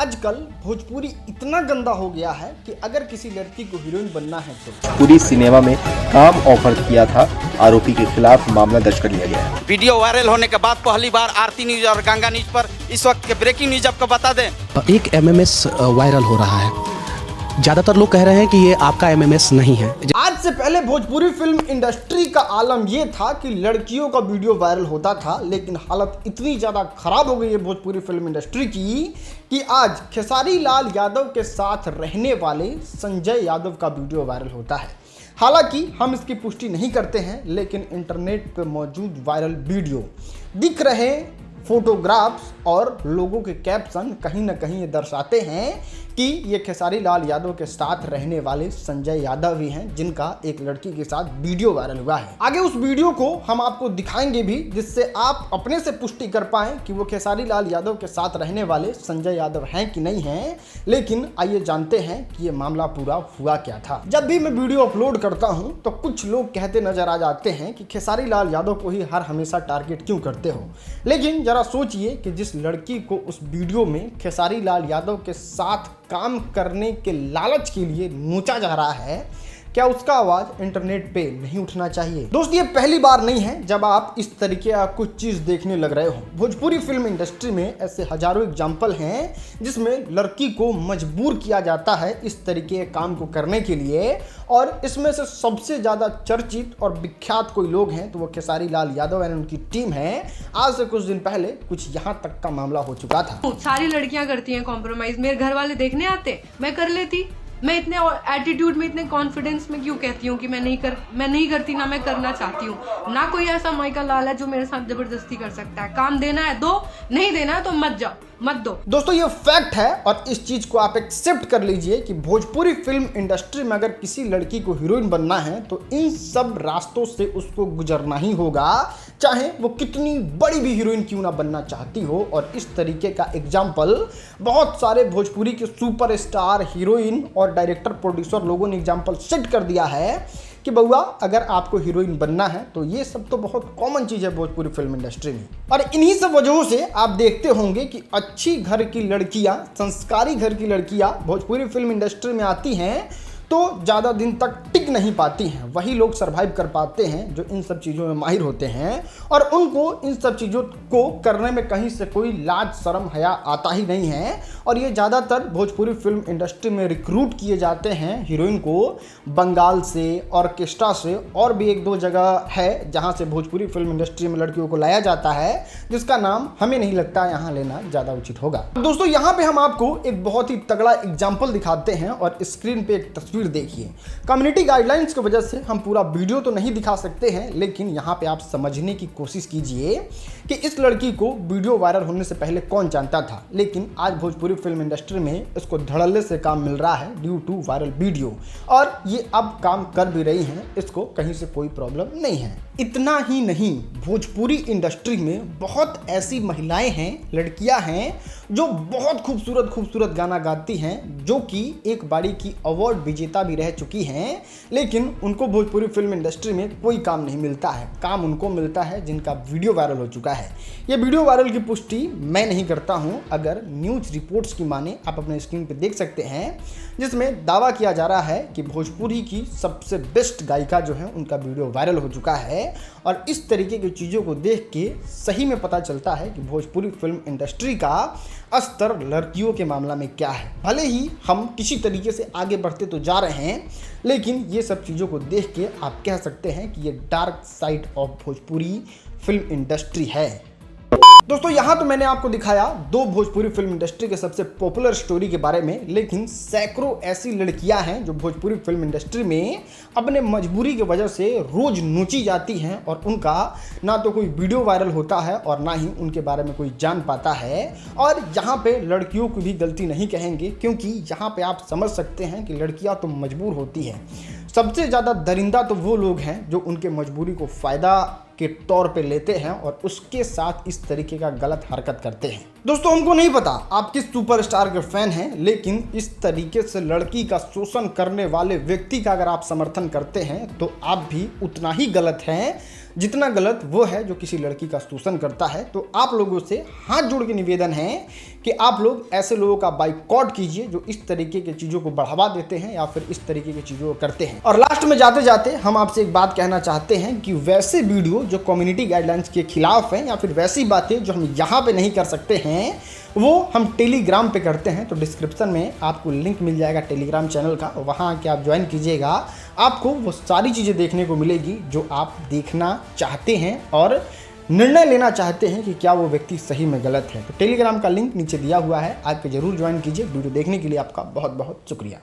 आजकल भोजपुरी इतना गंदा हो गया है कि अगर किसी लड़की को हीरोइन बनना है तो पूरी सिनेमा में काम ऑफर किया था। आरोपी के खिलाफ मामला दर्ज कर लिया गया है। वीडियो वायरल होने के बाद पहली बार आरती न्यूज और गंगा न्यूज पर इस वक्त के ब्रेकिंग न्यूज आपको बता दें। एक एमएमएस वायरल हो रहा है। ज्यादातर लोग कह रहे हैं कि ये आपका एमएमएस नहीं है। आज से पहले भोजपुरी फिल्म इंडस्ट्री का आलम ये था कि लड़कियों का वीडियो वायरल होता था, लेकिन हालत इतनी ज़्यादा खराब हो गई है भोजपुरी फिल्म इंडस्ट्री की कि आज खेसारी लाल यादव के साथ रहने वाले संजय यादव का वीडियो वायरल होता है। हालांकि हम इसकी पुष्टि नहीं करते हैं, लेकिन इंटरनेट पर मौजूद वायरल वीडियो दिख रहे फोटोग्राफ्स और लोगों के कैप्शन कहीं ना कहीं ये दर्शाते हैं कि ये खेसारी लाल यादव के साथ रहने वाले संजय यादव ही हैं, जिनका एक लड़की के साथ वीडियो वायरल हुआ है। आगे उस वीडियो को हम आपको दिखाएंगे भी, जिससे आप अपने से पुष्टि कर पाएं कि वो खेसारी लाल यादव के साथ रहने वाले संजय यादव हैं कि नहीं हैं। लेकिन आइए जानते हैं कि ये मामला पूरा हुआ क्या था। जब भी मैं वीडियो अपलोड करता हूं तो कुछ लोग कहते नजर आ जाते हैं कि खेसारी लाल यादव को ही हर हमेशा टारगेट क्यों करते हो। लेकिन जरा सोचिए कि जिस लड़की को उस वीडियो में खेसारी लाल यादव के साथ काम करने के लालच के लिए नोचा जा रहा है, क्या उसका आवाज इंटरनेट पे नहीं उठना चाहिए? दोस्तों, ये पहली बार नहीं है जब आप इस तरीके का कुछ चीज देखने लग रहे हो। भोजपुरी फिल्म इंडस्ट्री में ऐसे हजारों एग्जाम्पल हैं जिसमें लड़की को मजबूर किया जाता है इस तरीके के काम को करने के लिए, और इसमें से सबसे ज्यादा चर्चित और विख्यात कोई लोग हैं तो वो खेसारी लाल यादव एंड उनकी टीम है। आज से कुछ दिन पहले कुछ यहाँ तक का मामला हो चुका था। सारी लड़कियां करती हैं कॉम्प्रोमाइज। मेरे घर वाले देखने आते, मैं कर लेती। मैं इतने एटीट्यूड में, इतने कॉन्फिडेंस में क्यों कहती हूँ कि मैं नहीं करती, ना मैं करना चाहती हूँ। ना कोई ऐसा माइका लाल है जो मेरे साथ जबरदस्ती कर सकता है। काम देना है दो, नहीं देना है तो मत जाओ, मत दो। दोस्तों, ये फैक्ट है और इस चीज को आप एक्सेप्ट कर लीजिए कि भोजपुरी फिल्म इंडस्ट्री में अगर किसी लड़की को हीरोइन बनना है तो इन सब रास्तों से उसको गुजरना ही होगा, चाहे वो कितनी बड़ी भी हीरोइन क्यों ना बनना चाहती हो। और इस तरीके का एग्जाम्पल बहुत सारे भोजपुरी के सुपरस्टार, हीरोइन और डायरेक्टर, प्रोड्यूसर लोगों ने एग्जाम्पल सेट कर दिया है कि बउआ, अगर आपको हीरोइन बनना है तो ये सब तो बहुत कॉमन चीज़ है भोजपुरी फिल्म इंडस्ट्री में। और इन्हीं सब वजहों से आप देखते होंगे कि अच्छी घर की लड़कियां, संस्कारी घर की लड़कियां भोजपुरी फिल्म इंडस्ट्री में आती हैं तो ज़्यादा दिन तक टिक नहीं पाती हैं। वही लोग सरवाइव कर पाते हैं जो इन सब चीज़ों में माहिर होते हैं, और उनको इन सब चीज़ों को करने में कहीं से कोई लाज शर्म हया आता ही नहीं है। और ये ज़्यादातर भोजपुरी फिल्म इंडस्ट्री में रिक्रूट किए जाते हैं हीरोइन को बंगाल से, ऑर्केस्ट्रा से, और भी एक दो जगह है जहाँ से भोजपुरी फिल्म इंडस्ट्री में लड़कियों को लाया जाता है, जिसका नाम हमें नहीं लगता यहाँ लेना ज़्यादा उचित होगा। दोस्तों, यहाँ पे हम आपको एक बहुत ही तगड़ा एग्जाम्पल दिखाते हैं और स्क्रीन पे एक तस्वीर देखिए। कम्युनिटी गाइडलाइंस की वजह से हम पूरा वीडियो तो नहीं दिखा सकते हैं, लेकिन यहाँ पे आप समझने की कोशिश कीजिए कि इस लड़की को वीडियो वायरल होने से पहले कौन जानता था। लेकिन आज भोजपुरी फिल्म इंडस्ट्री में इसको धड़ल्ले से काम मिल रहा है ड्यू टू वायरल वीडियो, और ये अब काम कर भी रही हैं, इसको कहीं से कोई प्रॉब्लम नहीं है। इतना ही नहीं, भोजपुरी इंडस्ट्री में बहुत ऐसी महिलाएं हैं, लड़कियां हैं जो बहुत खूबसूरत खूबसूरत गाना गाती हैं, जो कि एक बारी की अवार्ड विजेता भी रह चुकी हैं, लेकिन उनको भोजपुरी फिल्म इंडस्ट्री में कोई काम नहीं मिलता है। काम उनको मिलता है जिनका वीडियो वायरल हो चुका है। ये वीडियो वायरल की पुष्टि मैं नहीं करता हूं, अगर न्यूज रिपोर्ट्स की माने आप अपने स्क्रीन पे देख सकते हैं, जिसमें दावा किया जा रहा है कि भोजपुरी की सबसे बेस्ट गायिका जो है उनका वीडियो वायरल हो चुका है। और इस तरीके की चीज़ों को देख के सही में पता चलता है कि भोजपुरी फिल्म इंडस्ट्री का स्तर लड़कियों के मामला में क्या है। भले ही हम किसी तरीके से आगे बढ़ते तो जा रहे हैं, लेकिन ये सब चीज़ों को देख के आप कह सकते हैं कि ये dark side of Bhojpuri film industry है। दोस्तों, यहाँ तो मैंने आपको दिखाया दो भोजपुरी फिल्म इंडस्ट्री के सबसे पॉपुलर स्टोरी के बारे में, लेकिन सैकड़ों ऐसी लड़कियां हैं जो भोजपुरी फिल्म इंडस्ट्री में अपने मजबूरी की वजह से रोज नोची जाती हैं, और उनका ना तो कोई वीडियो वायरल होता है और ना ही उनके बारे में कोई जान पाता है। और यहाँ पे लड़कियों की भी गलती नहीं कहेंगे, क्योंकि यहाँ पे आप समझ सकते हैं कि लड़कियाँ तो मजबूर होती हैं। सबसे ज़्यादा दरिंदा तो वो लोग हैं जो उनके मजबूरी को फ़ायदा के तौर पे लेते हैं और उसके साथ इस तरीके का गलत हरकत करते हैं। दोस्तों, हमको नहीं पता आप किस सुपरस्टार के फैन हैं, लेकिन इस तरीके से लड़की का शोषण करने वाले व्यक्ति का अगर आप समर्थन करते हैं तो आप भी उतना ही गलत हैं जितना गलत वो है जो किसी लड़की का शोषण करता है। तो आप लोगों से हाथ जोड़ के निवेदन है कि आप लोग ऐसे लोगों का बाइकआउट कीजिए जो इस तरीके की चीज़ों को बढ़ावा देते हैं या फिर इस तरीके की चीज़ों को करते हैं। और लास्ट में जाते जाते हम आपसे एक बात कहना चाहते हैं कि वैसे वीडियो जो कम्युनिटी गाइडलाइंस के खिलाफ हैं या फिर वैसी बातें जो हम यहाँ पे नहीं कर सकते हैं वो हम टेलीग्राम पे करते हैं। तो डिस्क्रिप्शन में आपको लिंक मिल जाएगा टेलीग्राम चैनल का, वहाँ आके आप ज्वाइन कीजिएगा। आपको वो सारी चीज़ें देखने को मिलेगी जो आप देखना चाहते हैं और निर्णय लेना चाहते हैं कि क्या वो व्यक्ति सही में गलत है। तो टेलीग्राम का लिंक नीचे दिया हुआ है, आके जरूर ज्वाइन कीजिए। वीडियो देखने के लिए आपका बहुत बहुत शुक्रिया।